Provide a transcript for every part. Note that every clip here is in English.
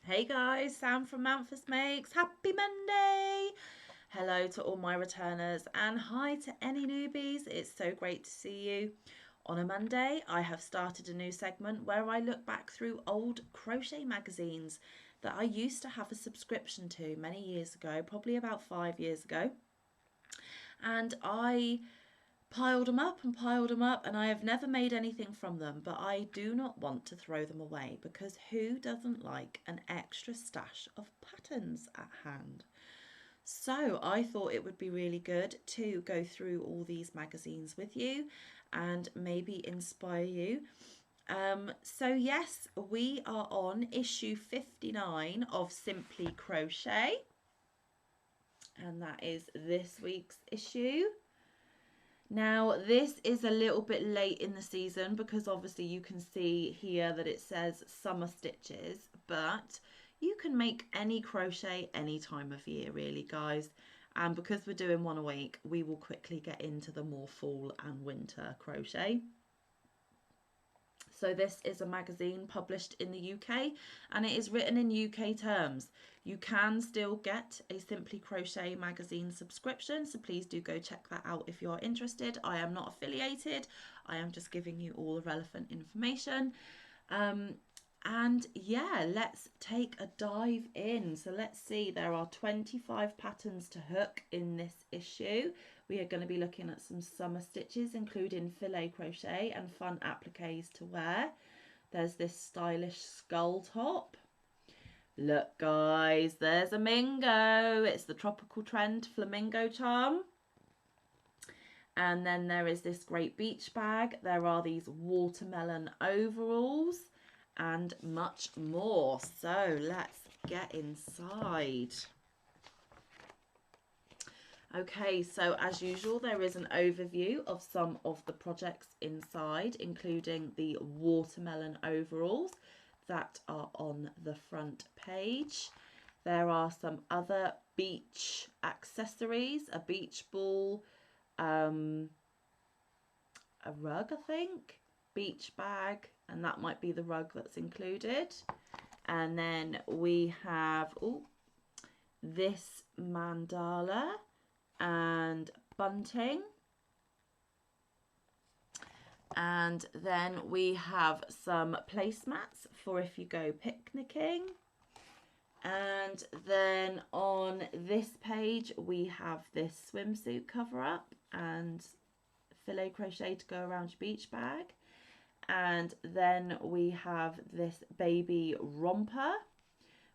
Hey guys, Sam from Manfa Makes. Happy Monday! Hello to all my returners and hi to any newbies. It's so great to see you. On a Monday, I have started a new segment where I look back through old crochet magazines that I used to have a subscription to many years ago, probably about 5 years ago. And I piled them up, and I have never made anything from them, but I do not want to throw them away because who doesn't like an extra stash of patterns at hand? So I thought it would be really good to go through all these magazines with you and maybe inspire you. So yes, we are on issue 59 of Simply Crochet, and that is this week's issue. Now, this is a little bit late in the season because obviously you can see here that it says summer stitches, but you can make any crochet any time of year, really, guys. And because we're doing one a week, we will quickly get into the more fall and winter crochet. So this is a magazine published in the UK and it is written in UK terms. You can still get a Simply Crochet magazine subscription, so please do go check that out if you're interested. I am not affiliated, I am just giving you all the relevant information. And yeah, let's take a dive in. So let's see, there are 25 patterns to hook in this issue. We are going to be looking at some summer stitches, including filet crochet and fun appliques to wear. There's this stylish skull top. Look guys, there's a Mingo. It's the tropical trend flamingo charm. And then there is this great beach bag. There are these watermelon overalls and much more. So let's get inside. Okay, so as usual, there is an overview of some of the projects inside, including the watermelon overalls that are on the front page. There are some other beach accessories, a beach ball, a rug, I think, beach bag, and that might be the rug that's included. And then we have this mandala and bunting, and then we have some placemats for if you go picnicking. And then on this page we have this swimsuit cover up and filet crochet to go around your beach bag. And then we have this baby romper.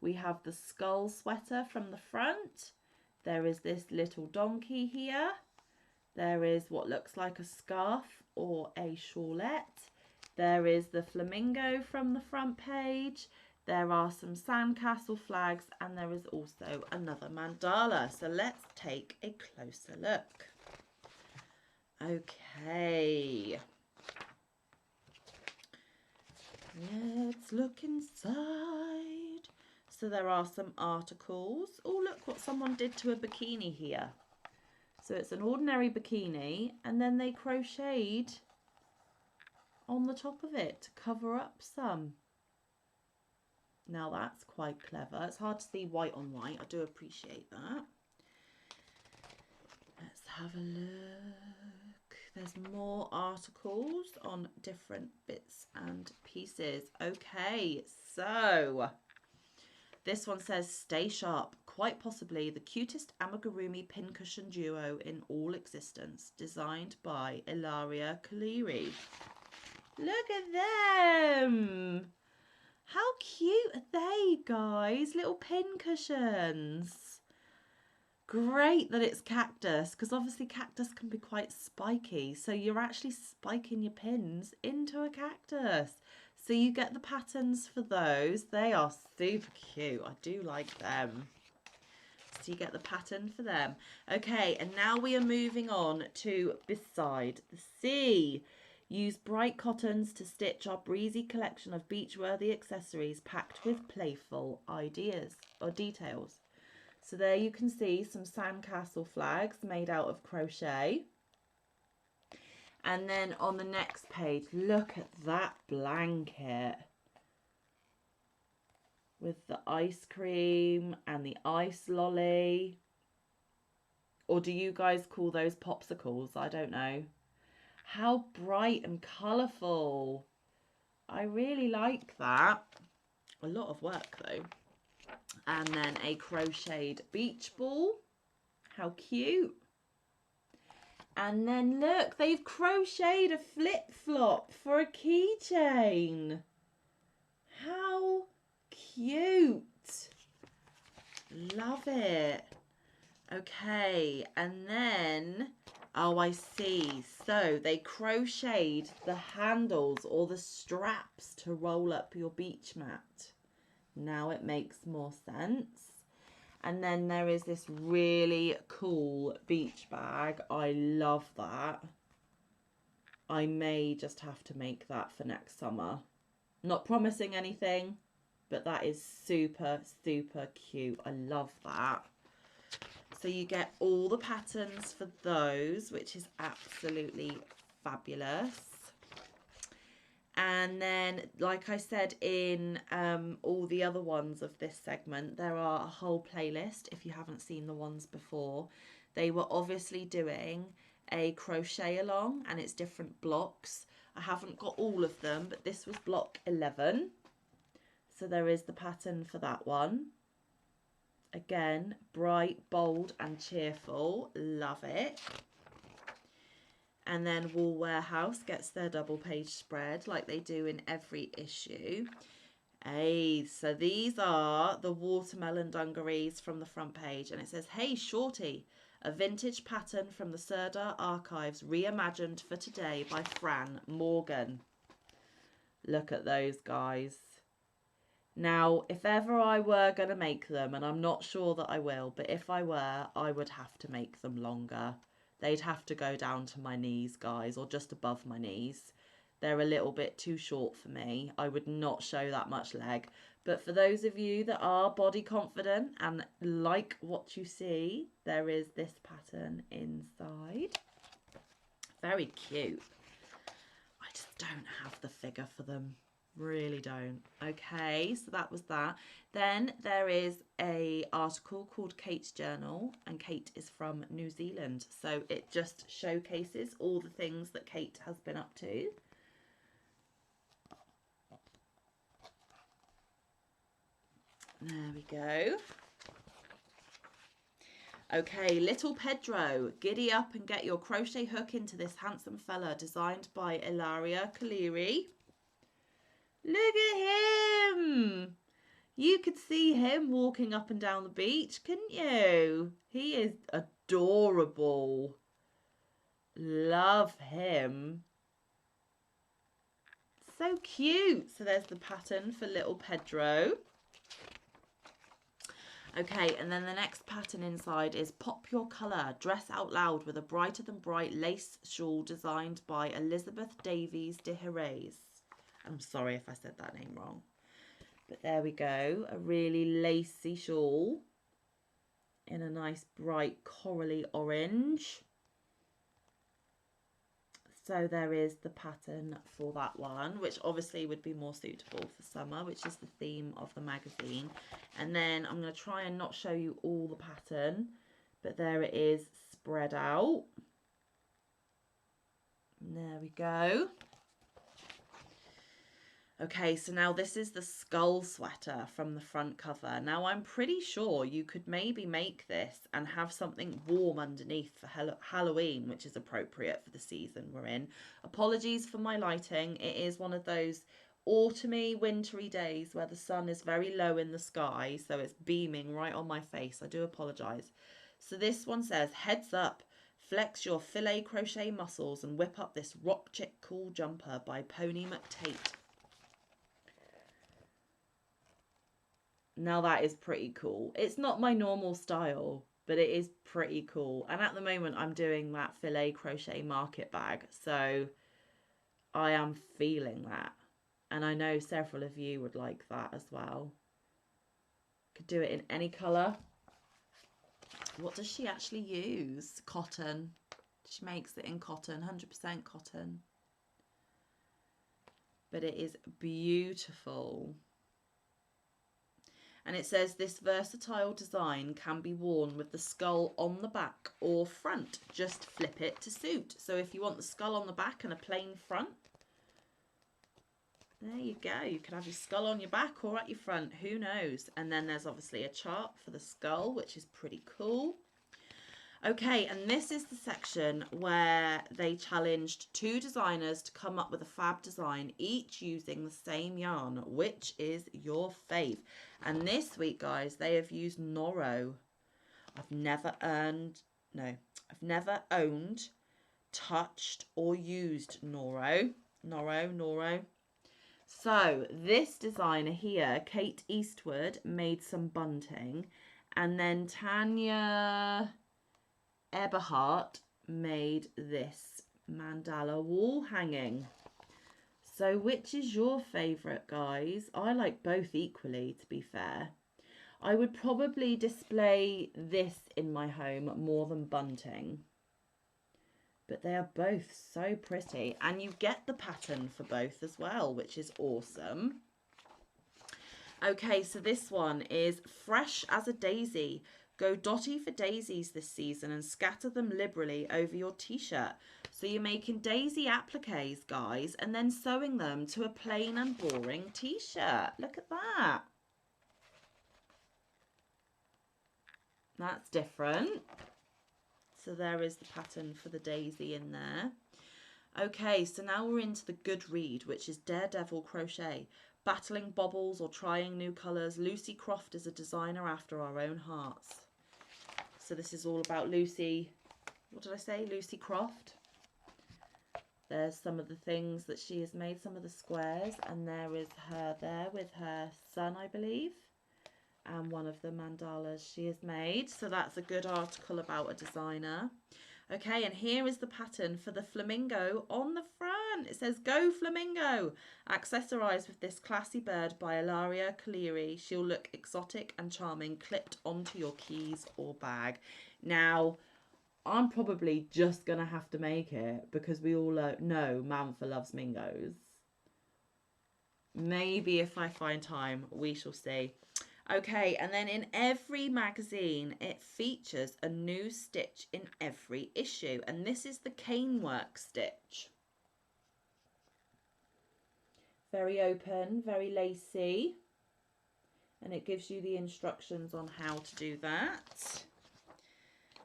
We have the skull sweater from the front. There is this little donkey here. There is what looks like a scarf or a shawlette. There is the flamingo from the front page. There are some sandcastle flags, and there is also another mandala. So let's take a closer look. Okay. Let's look inside. So there are some articles. Oh, look what someone did to a bikini here. So it's an ordinary bikini, and then they crocheted on the top of it to cover up some. Now that's quite clever. It's hard to see white on white. I do appreciate that. Let's have a look. There's more articles on different bits and pieces. Okay, so this one says, stay sharp, quite possibly the cutest amigurumi pincushion duo in all existence, designed by Ilaria Kaleri. Look at them! How cute are they, guys? Little pincushions. Great that it's cactus, because obviously cactus can be quite spiky, so you're actually spiking your pins into a cactus. So you get the patterns for those. They are super cute. I do like them. So you get the pattern for them. Okay, and now we are moving on to Beside the Sea. Use bright cottons to stitch our breezy collection of beach-worthy accessories packed with playful ideas or details. So there you can see some sandcastle flags made out of crochet. And then on the next page, look at that blanket. with the ice cream and the ice lolly. Or do you guys call those popsicles? I don't know. How bright and colourful. I really like that. A lot of work though. And then a crocheted beach ball. How cute. And then look, they've crocheted a flip-flop for a keychain. How cute. Love it. Okay, and then, oh, I see. So they crocheted the handles or the straps to roll up your beach mat. Now it makes more sense. And then there is this really cool beach bag. I love that. I may just have to make that for next summer. Not promising anything, but that is super, super cute. I love that. So you get all the patterns for those, which is absolutely fabulous. And then, like I said in all the other ones of this segment, there are a whole playlist if you haven't seen the ones before. They were obviously doing a crochet along and it's different blocks. I haven't got all of them, but this was block 11. So there is the pattern for that one. Again, bright, bold and cheerful. Love it. And then Wool Warehouse gets their double page spread like they do in every issue. Hey, so these are the watermelon dungarees from the front page. And it says, hey, Shorty, a vintage pattern from the Serdar archives reimagined for today by Fran Morgan. Look at those guys. Now, if ever I were going to make them, and I'm not sure that I will, but if I were, I would have to make them longer. They'd have to go down to my knees, guys, or just above my knees. They're a little bit too short for me. I would not show that much leg. But for those of you that are body confident and like what you see, there is this pattern inside. Very cute. I just don't have the figure for them. Really don't. Okay, so that was that. Then there is a article called Kate's Journal, and Kate is from New Zealand, so it just showcases all the things that Kate has been up to. There we go. Okay, little Pedro, giddy up and get your crochet hook into this handsome fella, designed by Ilaria Kaleri. Look at him. You could see him walking up and down the beach, couldn't you? He is adorable. Love him. So cute. So there's the pattern for little Pedro. Okay, and then the next pattern inside is Pop Your Colour, Dress Out Loud with a brighter than bright lace shawl designed by Elizabeth Davies de Jerez. I'm sorry if I said that name wrong. But there we go, a really lacy shawl in a nice bright corally orange. So there is the pattern for that one, which obviously would be more suitable for summer, which is the theme of the magazine. And then I'm going to try and not show you all the pattern, but there it is spread out. And there we go. Okay, so now this is the skull sweater from the front cover. Now I'm pretty sure you could maybe make this and have something warm underneath for Halloween, which is appropriate for the season we're in. Apologies for my lighting. It is one of those autumny, wintry days where the sun is very low in the sky, so it's beaming right on my face. I do apologise. So this one says, heads up, flex your filet crochet muscles and whip up this rock chick cool jumper by Pony McTate. Now that is pretty cool. It's not my normal style, but it is pretty cool. And at the moment I'm doing that filet crochet market bag, so I am feeling that. And I know several of you would like that as well. Could do it in any colour. What does she actually use? Cotton. She makes it in cotton, 100% cotton. But it is beautiful. And it says this versatile design can be worn with the skull on the back or front. Just flip it to suit. So if you want the skull on the back and a plain front, there you go. You can have your skull on your back or at your front. Who knows? And then there's obviously a chart for the skull, which is pretty cool. Okay, and this is the section where they challenged 2 designers to come up with a fab design, each using the same yarn. Which is your fave? And this week, guys, they have used Noro. I've never owned, touched, or used Noro. Noro. So this designer here, Kate Eastwood, made some bunting, and then Tanya Eberhardt made this mandala wall hanging. So which is your favourite, guys? I like both equally, to be fair. I would probably display this in my home more than bunting. But they are both so pretty. And you get the pattern for both as well, which is awesome. Okay, so this one is Fresh as a Daisy. Go dotty for daisies this season and scatter them liberally over your t-shirt. So you're making daisy appliques, guys, and then sewing them to a plain and boring t-shirt. Look at that. That's different. So there is the pattern for the daisy in there. Okay, so now we're into the good read, which is Daredevil Crochet. Battling bobbles or trying new colours, Lucy Croft is a designer after our own hearts. So this is all about Lucy, what did I say? Lucy Croft. There's some of the things that she has made, some of the squares, and there is her there with her son, I believe, and one of the mandalas she has made. So that's a good article about a designer. Okay, and here is the pattern for the flamingo on the front. It says, Go Flamingo! Accessorised with this classy bird by Ilaria Kaleri. She'll look exotic and charming, clipped onto your keys or bag. Now, I'm probably just going to have to make it because we all know Manfa loves mingos. Maybe if I find time, we shall see. Okay, and then in every magazine, it features a new stitch in every issue. And this is the canework stitch. Very open, very lacy. And it gives you the instructions on how to do that.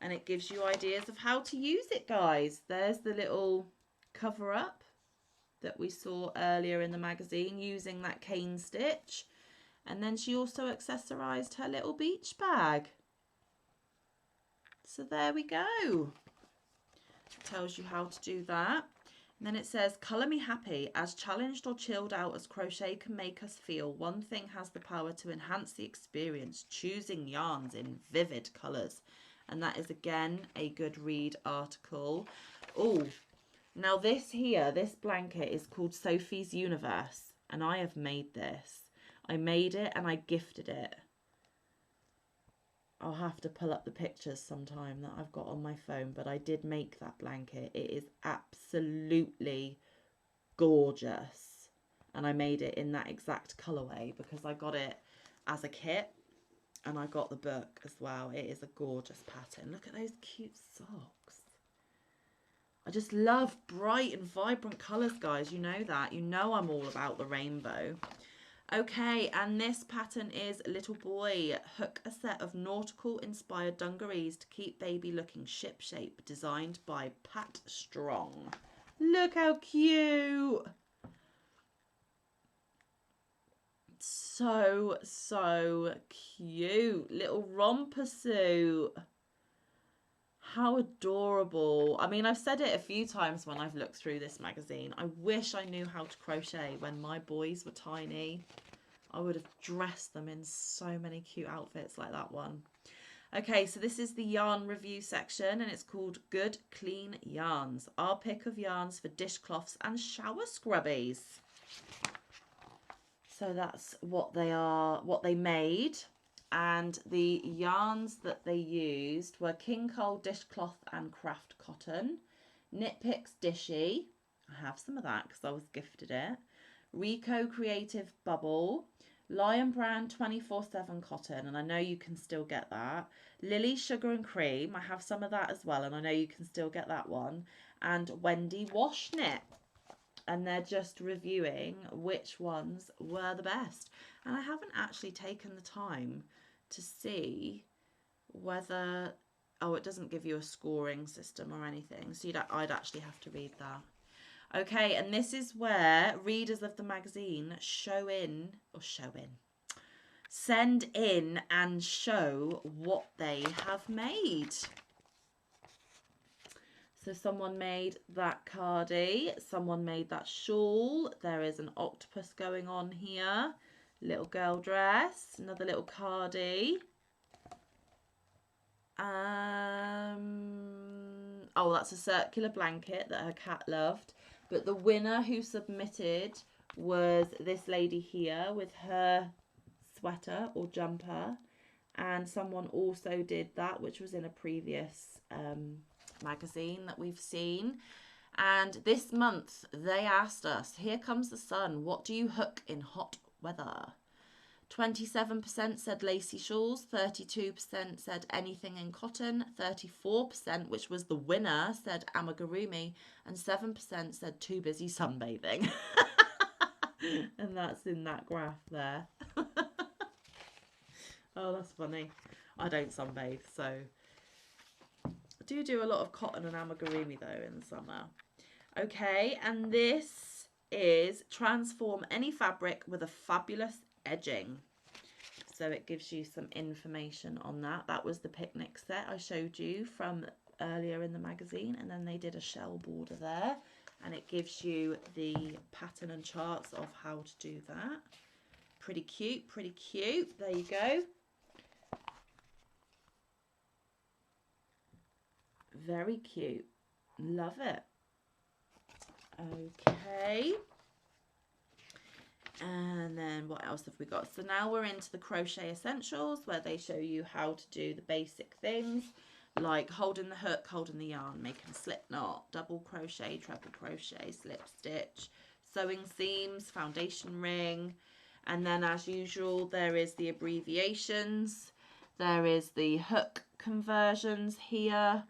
And it gives you ideas of how to use it, guys. There's the little cover up that we saw earlier in the magazine using that cane stitch. And then she also accessorised her little beach bag. So there we go. It tells you how to do that. And then it says, Colour me happy. As challenged or chilled out as crochet can make us feel, one thing has the power to enhance the experience, choosing yarns in vivid colours. And that is, again, a good read article. Oh, now this here, this blanket is called Sophies Universe. And I have made this. I made it and I gifted it. I'll have to pull up the pictures sometime that I've got on my phone, but I did make that blanket. It is absolutely gorgeous. And I made it in that exact colourway because I got it as a kit and I got the book as well. It is a gorgeous pattern. Look at those cute socks. I just love bright and vibrant colours, guys. You know that. You know I'm all about the rainbow. Okay, and this pattern is Little Boy. Hook a set of nautical inspired dungarees to keep baby looking shipshape, designed by Pat Strong. Look how cute. So cute. Little romper suit. How adorable. I mean, I've said it a few times when I've looked through this magazine. I wish I knew how to crochet when my boys were tiny. I would have dressed them in so many cute outfits like that one. Okay, so this is the yarn review section and it's called Good Clean Yarns. Our pick of yarns for dishcloths and shower scrubbies. So that's what they are, what they made. And the yarns that they used were King Cole dishcloth and craft cotton, Knit Picks Dishy, I have some of that because I was gifted it, Rico Creative Bubble, Lion Brand 24/7 cotton, and I know you can still get that. Lily Sugar and Cream, I have some of that as well, and I know you can still get that one. And Wendy Wash Knit. And they're just reviewing which ones were the best. And I haven't actually taken the time to see whether, oh, it doesn't give you a scoring system or anything, so I'd actually have to read that. Okay, and this is where readers of the magazine send in and show what they have made. So someone made that cardie, someone made that shawl, there is an octopus going on here, little girl dress, another little cardie. Oh, that's a circular blanket that her cat loved. But the winner who submitted was this lady here with her sweater or jumper. And someone also did that, which was in a previous magazine that we've seen. And this month they asked us, here comes the sun, what do you hook in hot weather? 27% said lacy shawls, 32% said anything in cotton, 34%, which was the winner, said amigurumi, and 7% said too busy sunbathing. And that's in that graph there. Oh, that's funny. I don't sunbathe, so I do a lot of cotton and amigurumi though in the summer. Okay, and this is transform any fabric with a fabulous edging. So it gives you some information on that. That was the picnic set I showed you from earlier in the magazine, and then they did a shell border there, and it gives you the pattern and charts of how to do that. Pretty cute, pretty cute. There you go. Very cute. Love it. Okay. And then what else have we got? So now we're into the Crochet Essentials, where they show you how to do the basic things like holding the hook, holding the yarn, making a slip knot, double crochet, treble crochet, slip stitch, sewing seams, foundation ring. And then as usual, there is the abbreviations. There is the hook conversions here.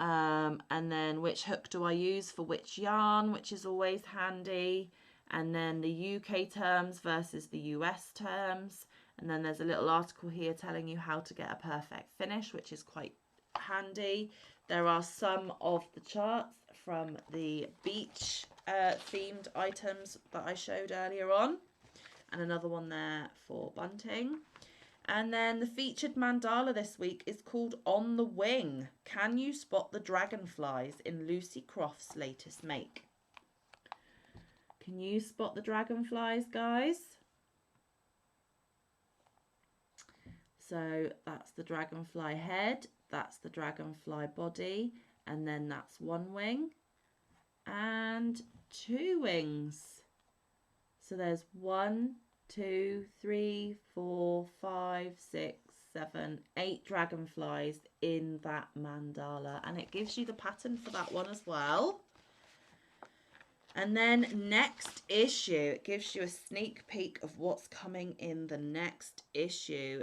And then which hook do I use for which yarn, which is always handy. And then the UK terms versus the US terms. And then there's a little article here telling you how to get a perfect finish, which is quite handy. There are some of the charts from the beach themed items that I showed earlier on. And another one there for bunting. And then the featured mandala this week is called On the Wing. Can you spot the dragonflies in Lucy Croft's latest make? Can you spot the dragonflies, guys? So that's the dragonfly head, that's the dragonfly body, and then that's one wing and two wings. So there's 1, 2, 3, 4, 5, 6, 7, 8 dragonflies in that mandala, and it gives you the pattern for that one as well. And then next issue, it gives you a sneak peek of what's coming in the next issue.